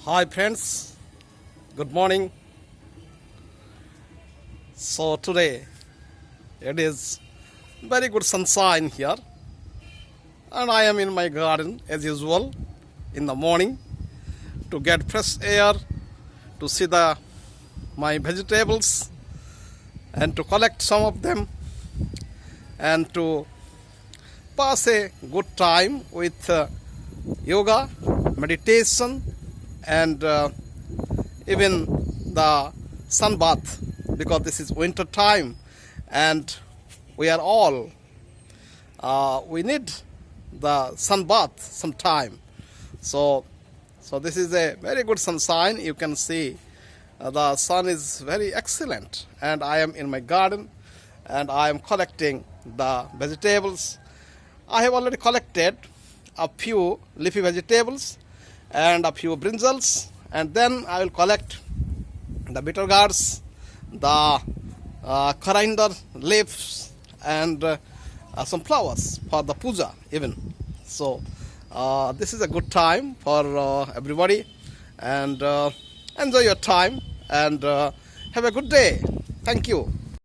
Hi friends, good morning. So today it is very good sunshine here and I am in my garden as usual in the morning to get fresh air, to see my vegetables and to collect some of them and to pass a good time with yoga, meditation and even the sun bath, because this is winter time and we are all we need the sun bath sometime. So this is a very good sunshine. You can see the sun is very excellent and I am in my garden and I am collecting the vegetables. I have already collected a few leafy vegetables and a few brinjals, and then I will collect the bitter gourds, the coriander leaves and some flowers for the puja even. So this is a good time for everybody, and enjoy your time and have a good day. Thank you.